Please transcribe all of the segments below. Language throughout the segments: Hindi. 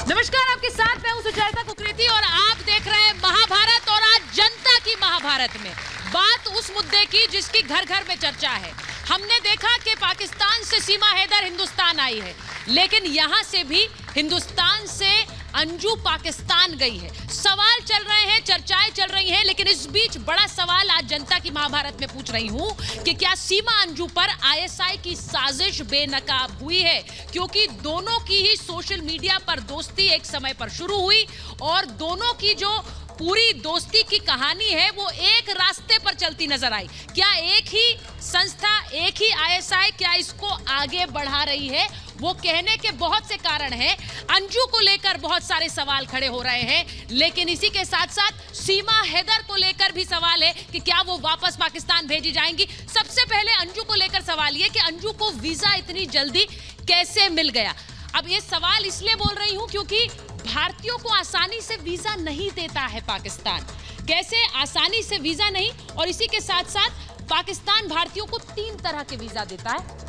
नमस्कार, आपके साथ मैं हूं सुचेता कुकरेती और आप देख रहे हैं महाभारत। और आज जनता की महाभारत में बात उस मुद्दे की जिसकी घर घर में चर्चा है। हमने देखा कि पाकिस्तान से सीमा हैदर हिंदुस्तान आई है, लेकिन यहां से भी हिंदुस्तान से अंजू पाकिस्तान गई है। सवाल चल रहे हैं, चर्चाएं चल रही हैं, लेकिन इस बीच बड़ा सवाल आज जनता की महाभारत में पूछ रही हूं कि क्या सीमा अंजू पर आईएसआई की साजिश बेनकाब हुई है? क्योंकि दोनों की ही सोशल मीडिया पर दोस्ती एक समय पर शुरू हुई और दोनों की जो पूरी दोस्ती की कहानी है वो एक रास्ते पर चलती नजर आई। क्या एक ही संस्था, एक ही आईएसआई क्या इसको आगे बढ़ा रही है? वो कहने के बहुत से कारण हैं। अंजू को लेकर बहुत सारे सवाल खड़े हो रहे हैं, लेकिन इसी के साथ साथ सीमा हैदर को लेकर भी सवाल है कि क्या वो वापस पाकिस्तान भेजी जाएंगी। सबसे पहले अंजू को लेकर सवाल ये कि अंजू को वीजा इतनी जल्दी कैसे मिल गया। अब ये सवाल इसलिए बोल रही हूं क्योंकि भारतीयों को आसानी से वीजा नहीं देता है पाकिस्तान। कैसे आसानी से वीजा नहीं, और इसी के साथ साथ पाकिस्तान भारतीयों को 3 तरह के वीजा देता है।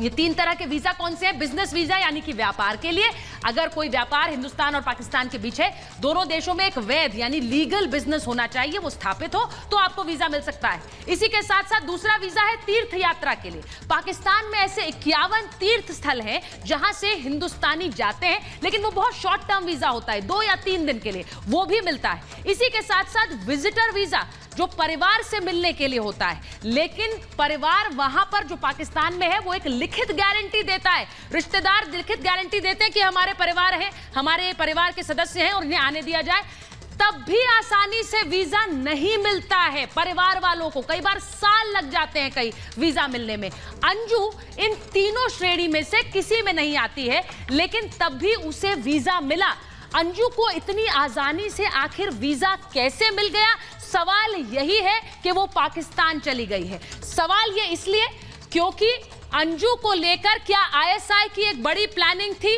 ये 3 तरह के वीजा कौन से हैं? बिजनेस वीजा यानी कि व्यापार के लिए, अगर कोई व्यापार हिंदुस्तान और पाकिस्तान के बीच है, दोनों देशों में एक वैध यानी लीगल बिजनेस होना चाहिए, वो स्थापित हो तो आपको वीजा मिल सकता है। इसी के साथ साथ दूसरा वीजा है तीर्थ यात्रा के लिए। पाकिस्तान में ऐसे 51 तीर्थ स्थल हैं जहां से हिंदुस्तानी जाते हैं, लेकिन वो बहुत शॉर्ट टर्म वीजा होता है, 2 या 3 दिन के लिए, वो भी मिलता है। इसी के साथ साथ विजिटर वीजा जो परिवार से मिलने के लिए होता है, लेकिन परिवार वहां पर जो पाकिस्तान में है वो एक लिखित गारंटी देता है, रिश्तेदार लिखित गारंटी देते हैं कि हमारे परिवार है, हमारे परिवार के सदस्य हैं और इन्हें आने दिया जाए। तब भी आसानी से वीजा नहीं मिलता है परिवार वालों को, कई बार साल लग जाते हैं कई वीजा मिलने में। अंजू इन तीनों श्रेणी में से किसी में नहीं आती है, लेकिन तब भी उसे वीजा मिला। अंजू को इतनी आसानी से आखिर वीजा कैसे मिल गया? सवाल यही है कि वो पाकिस्तान चली गई है। सवाल ये इसलिए क्योंकि अंजू को लेकर क्या आईएसआई की एक बड़ी प्लानिंग थी?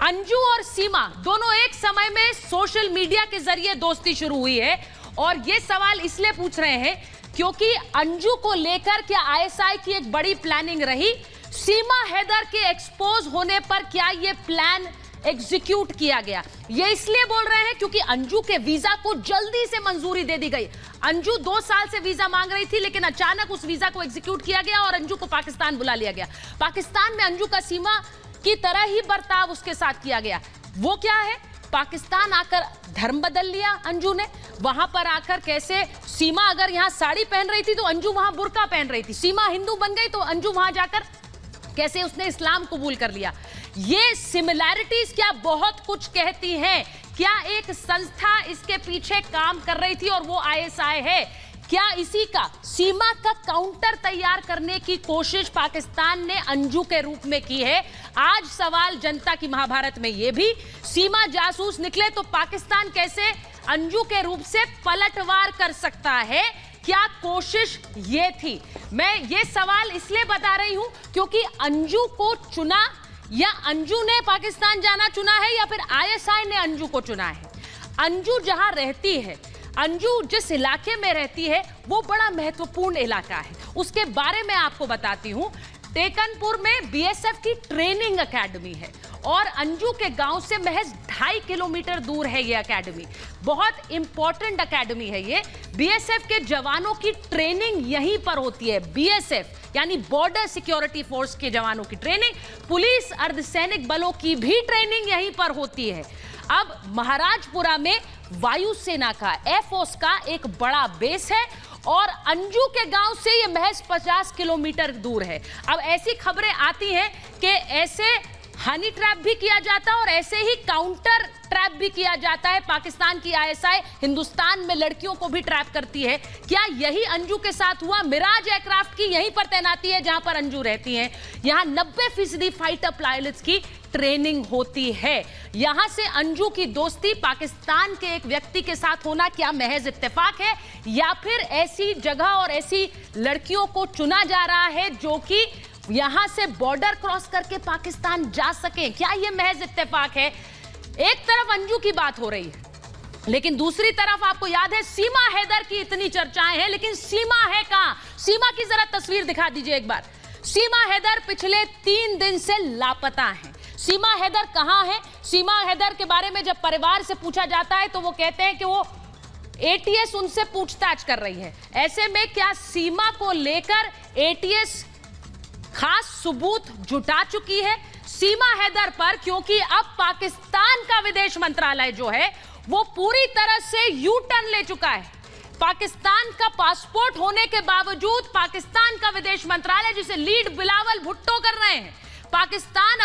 अंजू और सीमा दोनों एक समय में सोशल मीडिया के जरिए दोस्ती शुरू हुई है, और ये सवाल इसलिए पूछ रहे हैं क्योंकि अंजू को लेकर क्या आईएसआई की एक बड़ी प्लानिंग रही? सीमा हैदर के एक्सपोज होने पर क्या ये प्लान एग्जीक्यूट किया गया? ये इसलिए बोल रहे हैं क्योंकि अंजू के वीजा को जल्दी से मंजूरी दे दी गई। अंजू 2 साल से वीजा मांग रही थी, लेकिन अचानक उस वीजा को एग्जीक्यूट किया गया और अंजू को पाकिस्तान बुला लिया गया। पाकिस्तान में अंजू का सीमा की तरह ही बर्ताव उसके साथ किया गया। वो क्या है? पाकिस्तान आकर धर्म बदल लिया अंजू ने। वहां पर आकर कैसे सीमा अगर यहां साड़ी पहन रही थी तो अंजू वहां बुर्का पहन रही थी। सीमा हिंदू बन गई तो अंजू वहां जाकर कैसे उसने इस्लाम कबूल कर लिया। ये सिमिलैरिटीज क्या बहुत कुछ कहती हैं? क्या एक संस्था इसके पीछे काम कर रही थी और वो आईएसआई है? क्या इसी का सीमा का काउंटर तैयार करने की कोशिश पाकिस्तान ने अंजू के रूप में की है? आज सवाल जनता की महाभारत में ये भी, सीमा जासूस निकले तो पाकिस्तान कैसे अंजू के रूप से पलटवार कर सकता है? क्या कोशिश ये थी? मैं ये सवाल इसलिए बता रही हूं क्योंकि अंजू को चुना, या अंजू ने पाकिस्तान जाना चुना है, या फिर आईएसआई ने अंजू को चुना है? अंजू जहां रहती है, अंजू जिस इलाके में रहती है वो बड़ा महत्वपूर्ण इलाका है। उसके बारे में आपको बताती हूं। टेकनपुर में बीएसएफ की ट्रेनिंग एकेडमी है और अंजू के गांव से महज 2.5 किलोमीटर दूर है ये एकेडमी। बहुत इंपॉर्टेंट एकेडमी है ये। बीएसएफ के जवानों की ट्रेनिंग यहीं पर होती है। बीएसएफ यानी बॉर्डर सिक्योरिटी फोर्स के जवानों की ट्रेनिंग, पुलिस अर्धसैनिक बलों की भी ट्रेनिंग यहीं पर होती है। अब महाराजपुरा में वायुसेना का, एयरफोर्स का एक बड़ा बेस है और अंजू के गांव से ये महज 50 किलोमीटर दूर है। अब ऐसी खबरें आती हैं कि ऐसे हनी ट्रैप भी किया जाता है और ऐसे ही काउंटर ट्रैप भी किया जाता है। पाकिस्तान की आईएसआई हिंदुस्तान में लड़कियों को भी ट्रैप करती है। क्या यही अंजू के साथ हुआ? मिराज एयरक्राफ्ट की यहीं पर तैनाती है जहां पर अंजू रहती हैं। यहां 90% फाइटर पायलट्स की ट्रेनिंग होती है। यहां से अंजू की दोस्ती पाकिस्तान के एक व्यक्ति के साथ होना क्या महज इत्तेफाक है, या फिर ऐसी जगह और ऐसी लड़कियों को चुना जा रहा है जो कि यहां से बॉर्डर क्रॉस करके पाकिस्तान जा सके? क्या यह महज इत्तेफाक है? एक तरफ अंजू की बात हो रही है, लेकिन दूसरी तरफ आपको याद है सीमा हैदर की इतनी चर्चाएं हैं, लेकिन सीमा है कहां? सीमा की जरा तस्वीर दिखा दीजिए एक बार। सीमा हैदर पिछले 3 दिन से लापता हैं। सीमा हैदर कहाँ है? सीमा हैदर के बारे में जब परिवार से पूछा जाता है तो वो कहते हैं कि वो एटीएस उनसे पूछताछ कर रही है। ऐसे में क्या सीमा को लेकर एटीएस खास सबूत जुटा चुकी है सीमा हैदर पर? क्योंकि अब पाकिस्तान का विदेश मंत्रालय जो है वो पूरी तरह से यू टर्न ले चुका है। पाकिस्तान का पासपोर्ट होने के बावजूद पाकिस्तान का विदेश मंत्रालय, जिसे लीड बिलावल भुट्टो कर रहे हैं, पाकिस्तान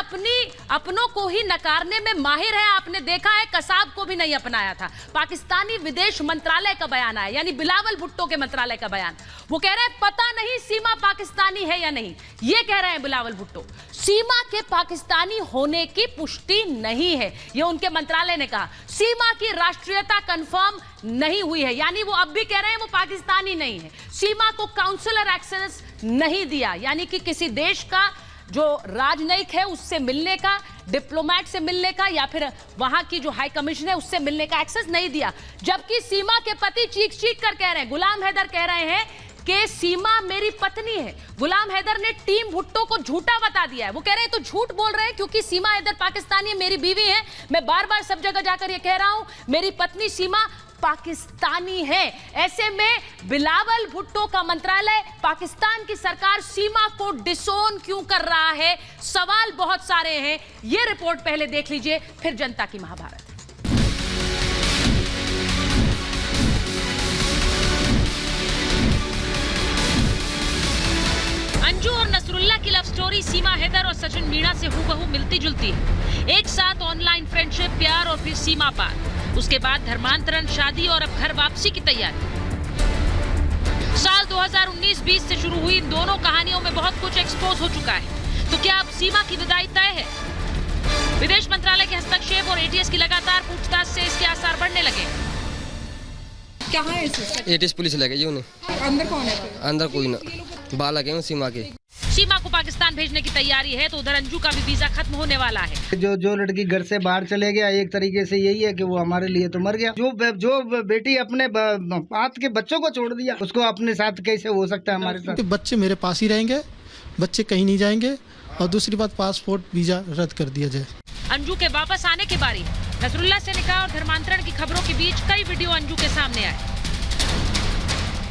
अपनों को ही नकारने में माहिर है। आपने देखा है कसाब को भी नहीं अपनाया था। पाकिस्तानी विदेश मंत्रालय का बयान आया, यानी बिलावल भुट्टो के मंत्रालय का बयान। वो कह रहे हैं पता नहीं सीमा पाकिस्तानी है या नहीं, ये कह रहे हैं बिलावल भुट्टो। सीमा के पाकिस्तानी होने की पुष्टि नहीं है, ये उनके मंत्रालय ने कहा। सीमा की राष्ट्रीयता कंफर्म नहीं हुई है, यानी वो अब भी कह रहे हैं वो पाकिस्तानी नहीं है। सीमा को काउंसलर एक्सेस नहीं दिया, यानी कि किसी देश का जो राजनयिक है उससे मिलने का, डिप्लोमेट से मिलने का, या फिर वहां की जो हाई कमीशन है उससे मिलने का एक्सेस नहीं दिया। जबकि सीमा के पति चीख कर कह रहे हैं, गुलाम हैदर कह रहे हैं कि सीमा मेरी पत्नी है। गुलाम हैदर ने टीम भुट्टो को झूठा बता दिया है। वो कह रहे हैं तो झूठ बोल रहे हैं क्योंकि सीमा हैदर पाकिस्तानी है, मेरी बीवी है। मैं बार बार सब जगह जाकर ये कह रहा हूं मेरी पत्नी सीमा पाकिस्तानी है। ऐसे में बिलावल भुट्टो का मंत्रालय पाकिस्तान की सरकार सीमा को डिसोन क्यों कर रहा है? सवाल बहुत सारे हैं। ये रिपोर्ट पहले देख लीजिए, फिर जनता की महाभारत। अंजू और नसरुल्लाह की लव स्टोरी सीमा हैदर और सचिन मीणा से हूबहू मिलती जुलती है। एक साथ ऑनलाइन फ्रेंडशिप, प्यार और फिर सीमा पार। उसके बाद धर्मांतरण, शादी और अब घर वापसी की तैयारी। साल 2019-20 से शुरू हुई इन दोनों कहानियों में बहुत कुछ एक्सपोज हो चुका है। तो क्या अब सीमा की विदाई तय है? विदेश मंत्रालय के हस्तक्षेप और एटीएस की लगातार पूछताछ से इसके आसार बढ़ने लगे। कहाँ है एटीएस पुलिस ले गई उन्हें। अंदर कौन है? अंदर कोई ना, बालक है सीमा के। सीमा को पाकिस्तान भेजने की तैयारी है तो उधर अंजू का भी वीजा खत्म होने वाला है। जो लड़की घर से बाहर चले गया, एक तरीके से यही है कि वो हमारे लिए तो मर गया। जो बेटी अपने हाथ के बच्चों को छोड़ दिया, उसको अपने साथ कैसे हो सकता है हमारे साथ? बच्चे मेरे पास ही रहेंगे, बच्चे कहीं नहीं जाएंगे। और दूसरी बात, पासपोर्ट वीजा रद्द कर दिया जाए। अंजू के वापस आने की बारी। नसरुल्लाह से निकाह और धर्मांतरण की खबरों के बीच कई वीडियो अंजू के सामने आए।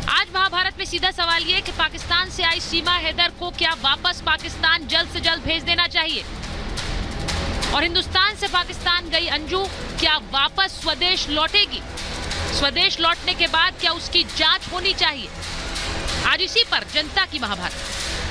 आज महाभारत में सीधा सवाल ये कि पाकिस्तान से आई सीमा हैदर को क्या वापस पाकिस्तान जल्द से जल्द भेज देना चाहिए? और हिंदुस्तान से पाकिस्तान गई अंजू क्या वापस स्वदेश लौटेगी? स्वदेश लौटने के बाद क्या उसकी जांच होनी चाहिए? आज इसी पर जनता की महाभारत।